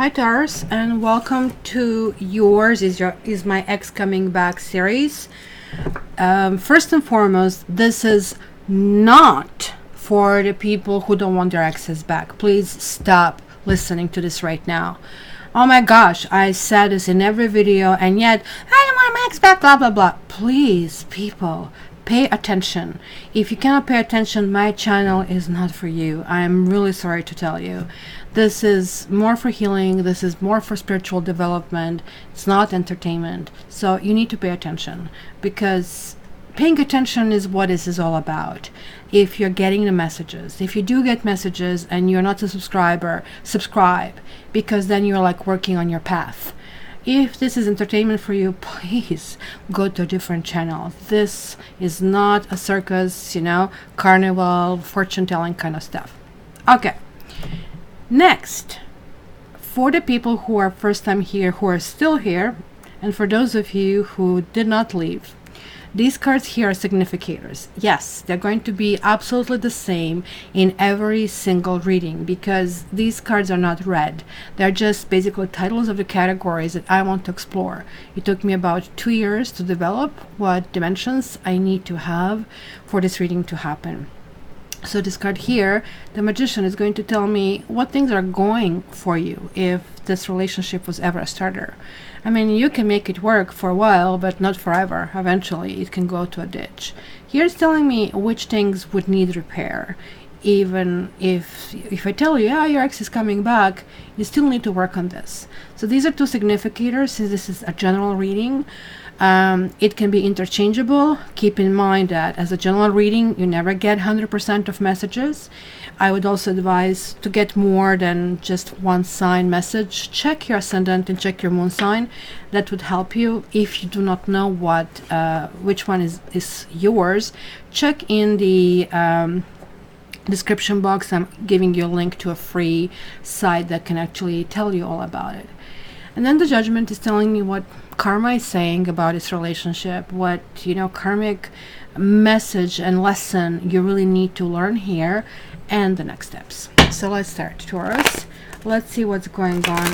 Hi Taurus, and welcome to Yours is My Ex Coming Back series. First and foremost, this is not for the people who don't want their exes back. Please stop listening to this right now. Oh my gosh, I said this in every video, and yet I don't want my ex back, blah blah blah. Please, people, pay attention. If you cannot pay attention, my channel is not for you. I am really sorry to tell you. This is more for healing. This is more for spiritual development. It's not entertainment. So you need to pay attention, because paying attention is what this is all about. If you're getting the messages, if you do get messages and you're not a subscriber, subscribe, because then you're like working on your path. If this is entertainment for you, please go to a different channel. This is not a circus, carnival, fortune telling kind of stuff. Okay. Next, for the people who are first time here, who are still here, and for those of you who did not leave, these cards here are significators. Yes, they're going to be absolutely the same in every single reading, because these cards are not read. They're just basically titles of the categories that I want to explore. It took me about 2 years to develop what dimensions I need to have for this reading to happen. So this card here, the Magician, is going to tell me what things are going for you if this relationship was ever a starter. I mean, you can make it work for a while, but not forever. Eventually, it can go to a ditch. Here it's telling me which things would need repair. Even if I tell you, yeah, your ex is coming back, you still need to work on this. So these are two significators, since this is a general reading. It can be interchangeable. Keep in mind that as a general reading, you never get 100% of messages. I would also advise to get more than just one sign message. Check your ascendant and check your moon sign. That would help you. If you do not know which one is yours, check in the description box. I'm giving you a link to a free site that can actually tell you all about it. And then the Judgment is telling me what karma is saying about this relationship, what karmic message and lesson you really need to learn here, and the next steps. So let's start. Taurus, let's see what's going on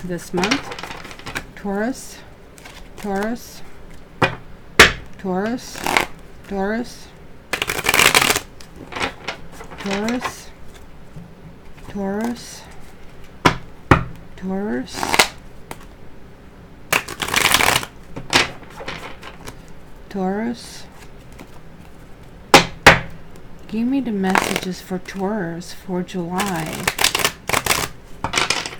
this month. Taurus, Taurus, Taurus, Taurus, Taurus, Taurus, Taurus, Taurus. Give me the messages for Taurus for July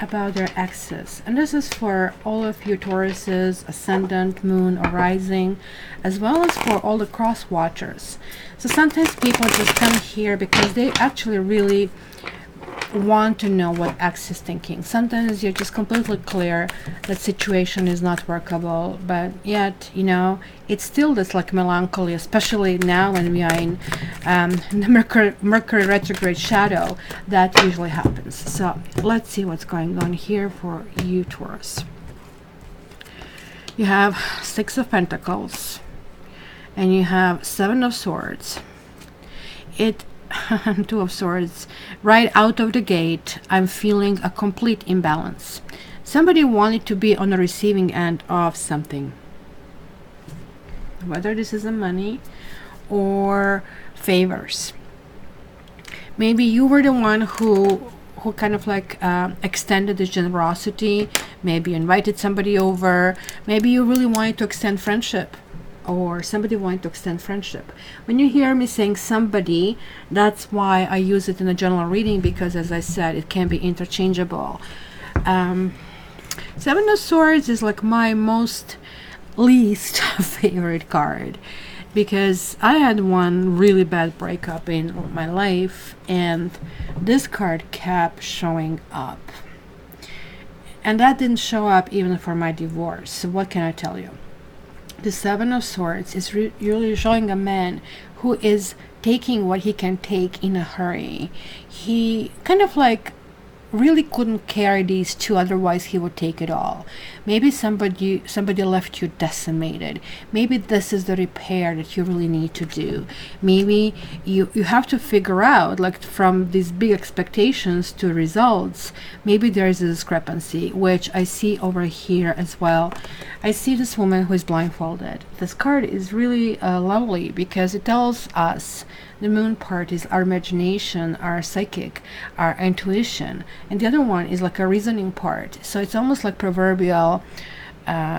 about their exes. And this is for all of you Tauruses, ascendant, moon, or rising, as well as for all the cross watchers. So sometimes people just come here because they actually really want to know what ex is thinking. Sometimes you're just completely clear that situation is not workable, but yet it's still this like melancholy, especially now when we are in the Mercury retrograde shadow. That usually happens. So let's see what's going on here for you Taurus. You have Six of Pentacles and you have Seven of Swords. Two of Swords. Right out of the gate, I'm feeling a complete imbalance. Somebody wanted to be on the receiving end of something, whether this is a money or favors. Maybe you were the one who kind of like extended this generosity. Maybe you invited somebody over. Maybe you really wanted to extend friendship, or somebody wanted to extend friendship. When you hear me saying somebody, that's why I use it in a general reading, because as I said, it can be interchangeable. Seven of Swords is like my least favorite card, because I had one really bad breakup in my life, and this card kept showing up. And that didn't show up even for my divorce. So what can I tell you? The Seven of Swords is really showing a man who is taking what he can take in a hurry. He kind of like really couldn't carry these two, otherwise he would take it all. Maybe somebody left you decimated. Maybe this is the repair that you really need to do. Maybe you have to figure out, like, from these big expectations to results, maybe there is a discrepancy, which I see over here as well. I see this woman who is blindfolded. This card is really lovely because it tells us the moon part is our imagination, our psychic, our intuition, and the other one is like a reasoning part. So it's almost like proverbial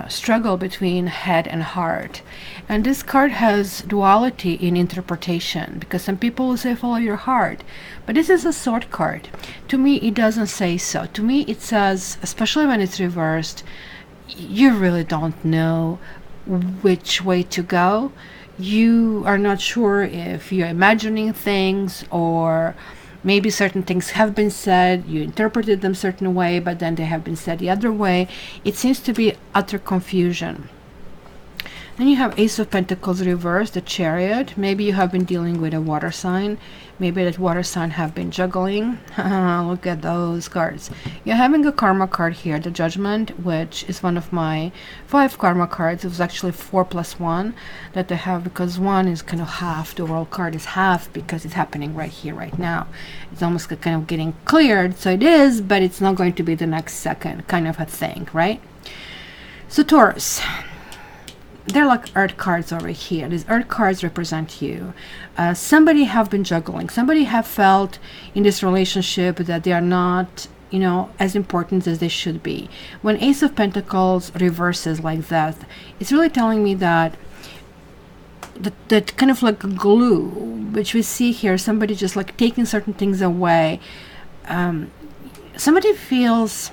struggle between head and heart. And this card has duality in interpretation, because some people will say follow your heart, but this is a sword card. To me, it doesn't say so. To me, it says, especially when it's reversed, you really don't know which way to go. You are not sure if you're imagining things, or maybe certain things have been said, you interpreted them a certain way, but then they have been said the other way. It seems to be utter confusion. Then you have Ace of Pentacles reversed, the Chariot. Maybe you have been dealing with a water sign. Maybe that water sign have been juggling. Look at those cards. You're having a karma card here, the Judgment, which is one of my 5 karma cards. It was actually 4 plus 1 that I have, because 1 is kind of half. The world card is half because it's happening right here, right now. It's almost kind of getting cleared, so it is, but it's not going to be the next second kind of a thing, right? So Taurus. They're like earth cards over here. These earth cards represent you. Somebody have been juggling. Somebody have felt in this relationship that they are not, you know, as important as they should be. When Ace of Pentacles reverses like that, it's really telling me that that kind of like glue, which we see here, somebody just like taking certain things away. Somebody feels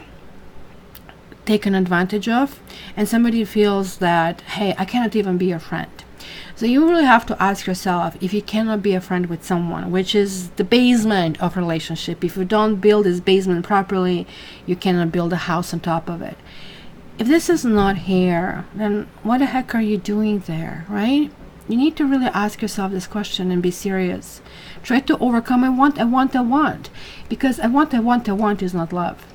taken advantage of, and somebody feels that, hey, I cannot even be your friend. So you really have to ask yourself, if you cannot be a friend with someone, which is the basement of relationship, if you don't build this basement properly, you cannot build a house on top of it. If this is not here, then what the heck are you doing there, right? You need to really ask yourself this question and be serious. Try to overcome I want, because I want is not love.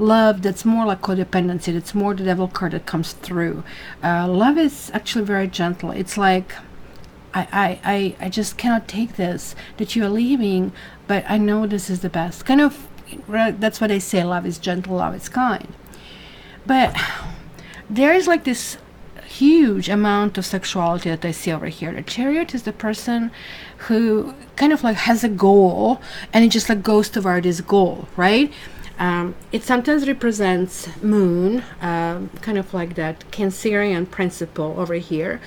Love, that's more like codependency. That's more the devil card that comes through. Love is actually very gentle. It's like, I just cannot take this, that you are leaving, but I know this is the best. Kind of, that's what I say, love is gentle, love is kind. But there is like this huge amount of sexuality that I see over here. The Chariot is the person who kind of like has a goal, and it just like goes toward this goal, right? It sometimes represents moon, kind of like that Cancerian principle over here.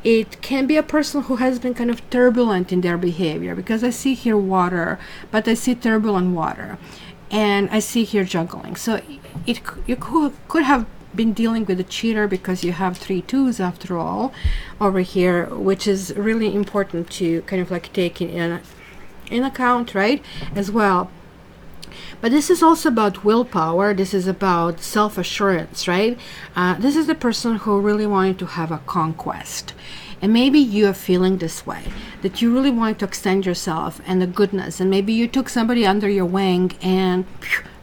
It can be a person who has been kind of turbulent in their behavior, because I see here water, but I see turbulent water, and I see here juggling. So you could have been dealing with a cheater, because you have 3 2s after all over here, which is really important to kind of like take in account, right, as well. But this is also about willpower. This is about self-assurance, right? This is the person who really wanted to have a conquest. And maybe you are feeling this way, that you really want to extend yourself and the goodness. And maybe you took somebody under your wing and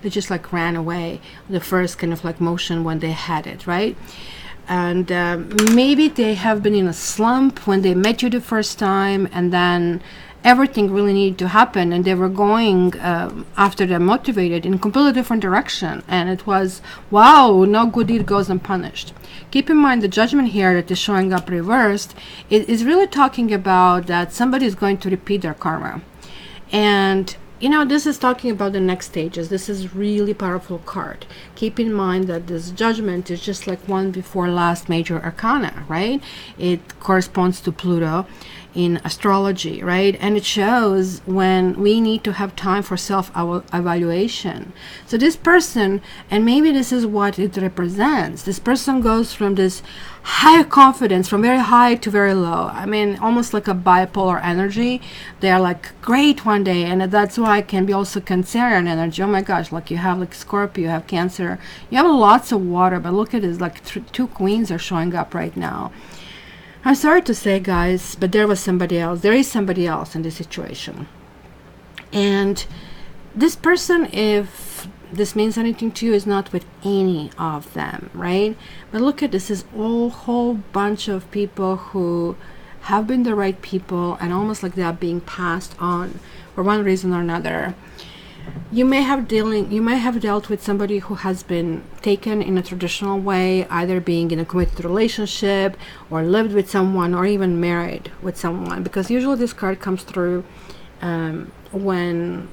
they just like ran away, the first kind of like motion when they had it, right? And maybe they have been in a slump when they met you the first time, and then everything really needed to happen, and they were going after they're motivated in a completely different direction, and it was, wow, no good deed goes unpunished. Keep in mind the Judgment here that is showing up reversed, it is really talking about that somebody is going to repeat their karma. And you know, this is talking about the next stages. This is really powerful card. Keep in mind that this Judgment is just like one before last major arcana, right? It corresponds to Pluto in astrology, right? And it shows when we need to have time for self-evaluation. So this person, and maybe this is what it represents, this person goes from this high confidence, from very high to very low. I mean, almost like a bipolar energy. They are like great one day, and that's why it can be also Cancerian energy. Oh my gosh, like you have like Scorpio, you have Cancer, you have lots of water, but look at this, like 2 queens are showing up right now. I'm sorry to say, guys, but there was somebody else. There is somebody else in this situation. And this person, if this means anything to you is not with any of them, right? But look at this, is a whole bunch of people who have been the right people, and almost like they are being passed on for one reason or another. You may have dealt with somebody who has been taken in a traditional way, either being in a committed relationship or lived with someone or even married with someone, because usually this card comes through when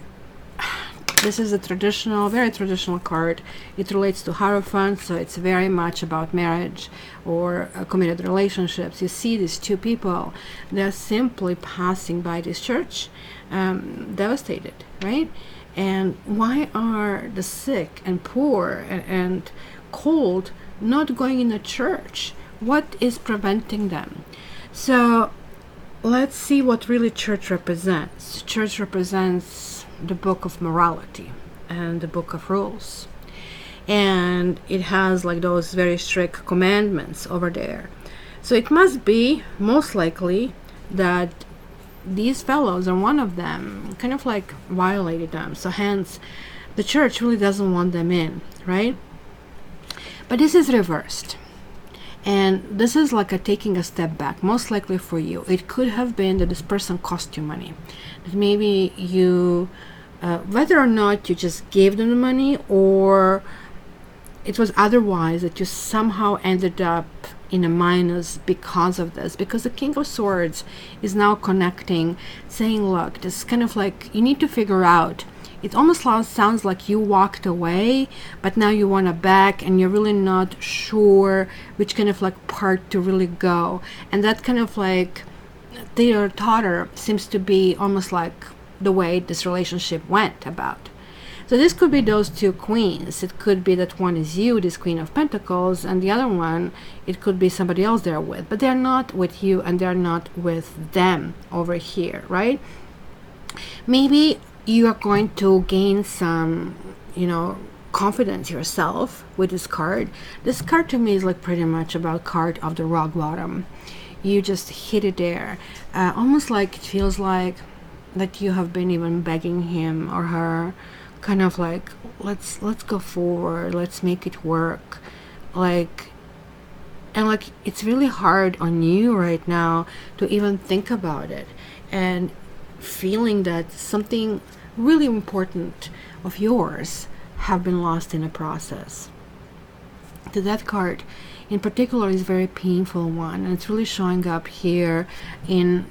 this is a very traditional card. It relates to Hierophant, so it's very much about marriage or committed relationships. You see these two people, they're simply passing by this church, devastated, right? And why are the sick and poor and cold not going in a church? What is preventing them? So let's see what really church represents. Church represents the book of morality and the book of rules, and it has like those very strict commandments over there. So it must be most likely that these fellows, or one of them, kind of like violated them, so hence the church really doesn't want them in, right? But this is reversed, and this is like a taking a step back, most likely for you. It could have been that this person cost you money, that maybe you whether or not you just gave them the money, or it was otherwise, that you somehow ended up in a minus because of this, because the King of Swords is now connecting, saying, look, this is kind of like, you need to figure out, it almost sounds like you walked away, but now you want to back, and you're really not sure which kind of like part to really go. And that kind of like teeter-totter seems to be almost like the way this relationship went about. So this could be those two queens. It could be that one is you, this Queen of Pentacles, and the other one, it could be somebody else they're with, but they're not with you and they're not with them over here, right? Maybe you are going to gain some, confidence yourself with this card. This card to me is like pretty much about card of the rock bottom. You just hit it there. Almost like it feels like that you have been even begging him or her, kind of like, let's go forward, let's make it work, like, and like it's really hard on you right now to even think about it, and feeling that something really important of yours have been lost in the process. So that card in particular is a very painful one, and it's really showing up here in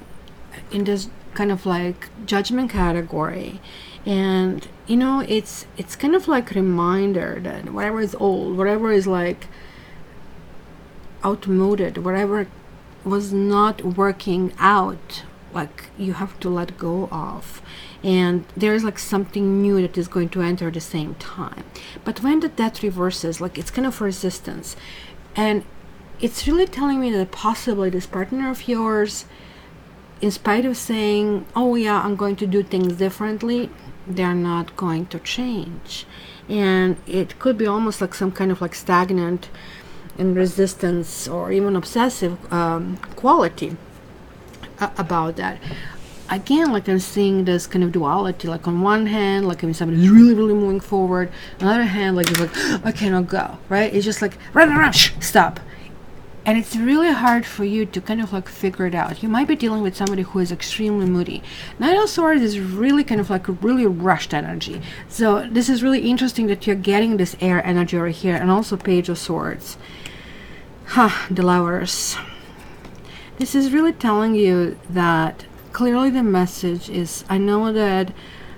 this kind of like judgment category. And it's kind of like a reminder that whatever is old, whatever is like outmoded, whatever was not working out, like you have to let go of, and there's like something new that is going to enter at the same time. But when the death reverses, like it's kind of resistance, and it's really telling me that possibly this partner of yours, in spite of saying, oh yeah, I'm going to do things differently, they're not going to change. And it could be almost like some kind of like stagnant and resistance, or even obsessive quality about that. Again, like I'm seeing this kind of duality, like on one hand, like when somebody's really, really moving forward, on the other hand, like it's like, I cannot go, right? It's just like, run, stop. And it's really hard for you to kind of like figure it out. You might be dealing with somebody who is extremely moody. Knight of Swords is really kind of like a really rushed energy. So this is really interesting that you're getting this air energy over here, and also Page of Swords. The Lovers. This is really telling you that clearly the message is, I know that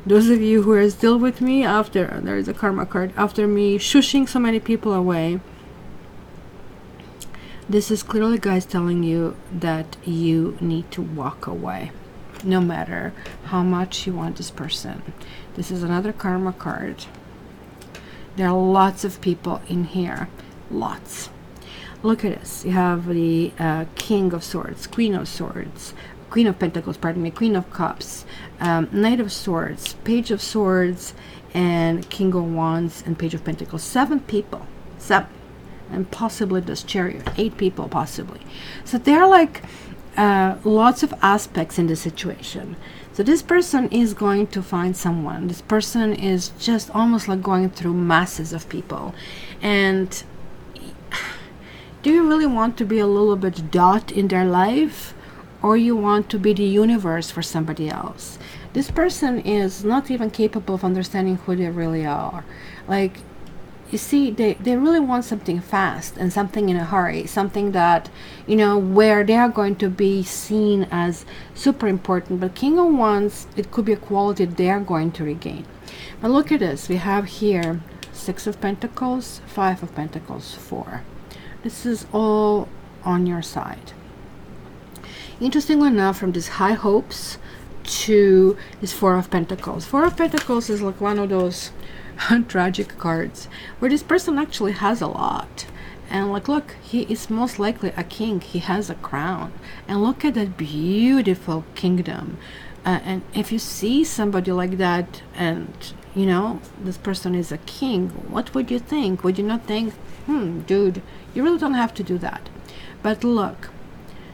those of you who are still with me after, there is a karma card, after me shushing so many people away, this is clearly, guys, telling you that you need to walk away, no matter how much you want this person. This is another karma card. There are lots of people in here. Lots. Look at this. You have the King of Swords, Queen of Swords, Queen of Pentacles, pardon me, Queen of Cups, Knight of Swords, Page of Swords, and King of Wands, and Page of Pentacles. 7 people. 7. And possibly this Chariot, 8 people possibly. So there are like lots of aspects in the situation. So this person is going to find someone. This person is just almost like going through masses of people. And do you really want to be a little bit dot in their life, or you want to be the universe for somebody else? This person is not even capable of understanding who they really are. Like, you see, they really want something fast and something in a hurry, something that, where they are going to be seen as super important. But King of Wands, it could be a quality they are going to regain. Now look at this. We have here 6 of Pentacles, 5 of Pentacles, 4. This is all on your side. Interestingly enough, from these high hopes to this 4 of Pentacles. 4 of Pentacles is like one of those tragic cards where this person actually has a lot. And like, look, he is most likely a king. He has a crown. And look at that beautiful kingdom. And if you see somebody like that and, this person is a king, what would you think? Would you not think, dude, you really don't have to do that? But look,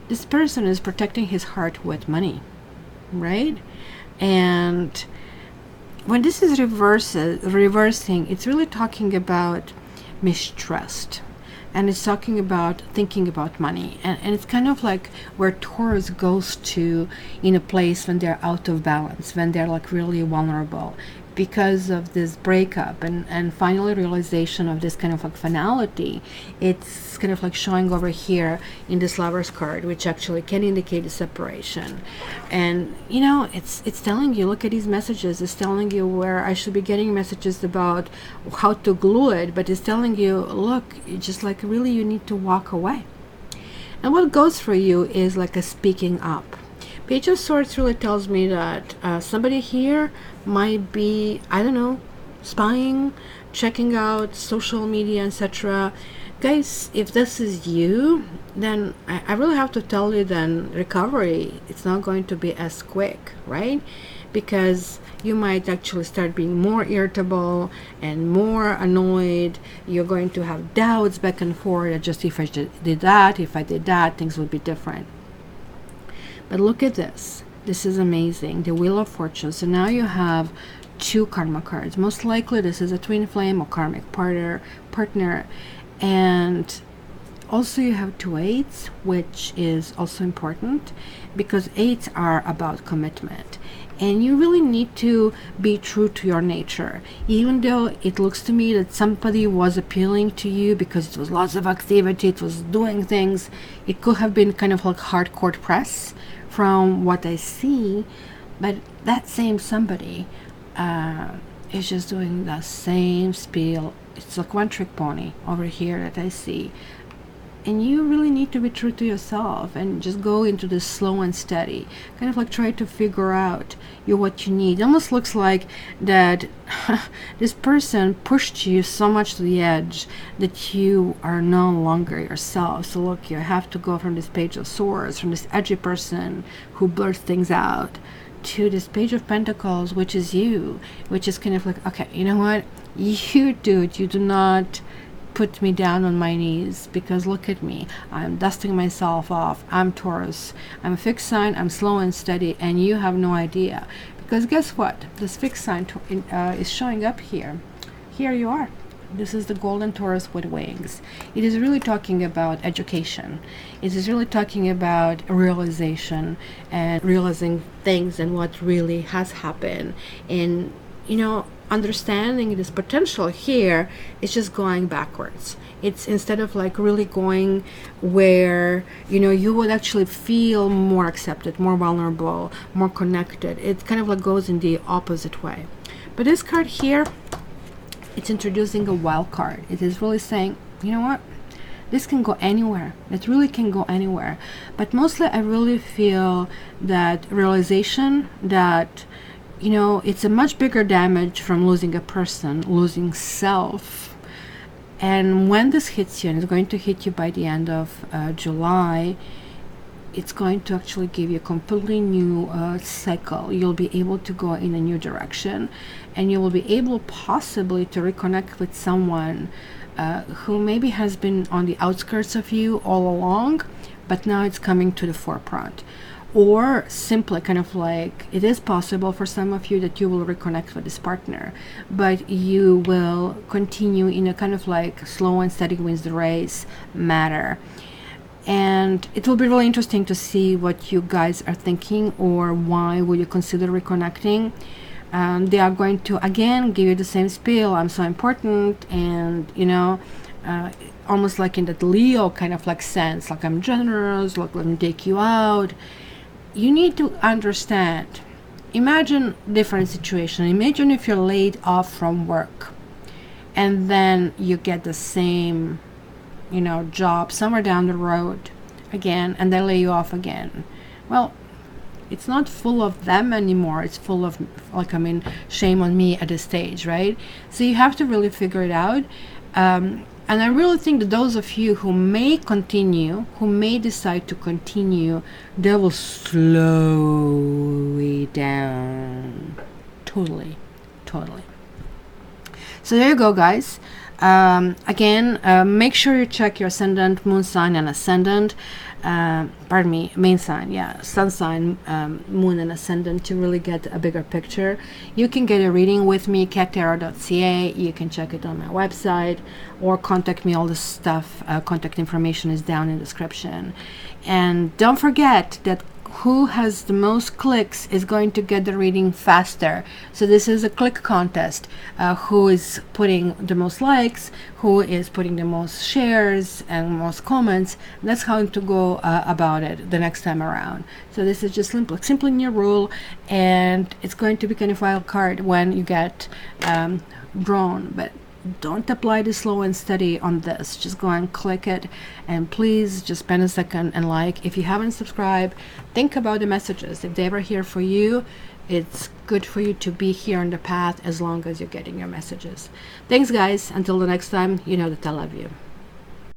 this person is protecting his heart with money, right? And when this is reversing, it's really talking about mistrust. And it's talking about thinking about money. And it's kind of like where Taurus goes to in a place when they're out of balance, when they're like really vulnerable because of this breakup and finally realization of this kind of like finality. It's kind of like showing over here in this Lover's card, which actually can indicate a separation. And it's telling you, look at these messages. It's telling you where I should be getting messages about how to glue it, but it's telling you, look, just like really you need to walk away. And what goes for you is like a speaking up. Page of Swords really tells me that somebody here might be, I don't know, spying, checking out social media, etc. Guys, if this is you, then I really have to tell you, then recovery, it's not going to be as quick, right? Because you might actually start being more irritable and more annoyed. You're going to have doubts back and forth. Just if I did that, if I did that, things would be different. But look at this. This is amazing. The Wheel of Fortune. So now you have 2 karma cards. Most likely this is a twin flame or karmic partner. And also you have 2 8s, which is also important because 8s are about commitment. And you really need to be true to your nature. Even though it looks to me that somebody was appealing to you because it was lots of activity, it was doing things, it could have been kind of like hardcore press from what I see, but that same somebody is just doing the same spiel. It's like one trick pony over here that I see. And you really need to be true to yourself and just go into this slow and steady. Kind of like try to figure out what you need. It almost looks like that this person pushed you so much to the edge that you are no longer yourself. So look, you have to go from this Page of Swords, from this edgy person who blurts things out, to this Page of Pentacles, which is you, which is kind of like, okay, you know what? You do not put me down on my knees, because look at me, I'm dusting myself off. I'm Taurus, I'm a fixed sign, I'm slow and steady, and you have no idea. Because guess what, this fixed sign is showing up here. Here you are. This is the golden Taurus with wings. It is really talking about education. It is really talking about realization and realizing things and what really has happened. And understanding this potential here is just going backwards. It's instead of like really going where you would actually feel more accepted, more vulnerable, more connected. It kind of like goes in the opposite way. But this card here, it's introducing a wild card. It is really saying, you know what, this can go anywhere. It really can go anywhere. But mostly I really feel that realization that it's a much bigger damage from losing a person, losing self. And when this hits you, and it's going to hit you by the end of July, it's going to actually give you a completely new cycle. You'll be able to go in a new direction, and you will be able possibly to reconnect with someone who maybe has been on the outskirts of you all along, but now it's coming to the forefront. or simply kind of like, it is possible for some of you that you will reconnect with this partner, but you will continue in a kind of like slow and steady wins the race matter. And it will be really interesting to see what you guys are thinking, or why will you consider reconnecting. They are going to again give you the same spiel, I'm so important, and you know, almost like in that Leo kind of like sense, like I'm generous, like let me take you out. You need to understand, imagine different situation. Imagine if you're laid off from work and then you get the same, you know, job somewhere down the road again, and they lay you off again. Well, it's not full of them anymore, it's full of, like, I mean, shame on me at this stage, right? So you have to really figure it out. And I really think that those of you who may continue, who may decide to continue, they will slow it down. Totally. So there you go, guys. Again, make sure you check your ascendant, moon sign, and ascendant. Pardon me, main sign, yeah, sun sign, moon, and ascendant, to really get a bigger picture. You can get a reading with me, cattarot.ca. You can check it on my website, or contact me. All this stuff, contact information is down in the description. And don't forget that who has the most clicks is going to get the reading faster. So this is a click contest. Who is putting the most likes, who is putting the most shares and most comments, that's how to go about it the next time around. So this is just simply new rule, and it's going to be kind of wild card when you get drawn. But don't apply the slow and steady on this. Just go and click it, and please just spend a second and like. If you haven't subscribed, think about the messages. If they were here for you, it's good for you to be here on the path as long as you're getting your messages. Thanks, guys. Until the next time, you know that I love you.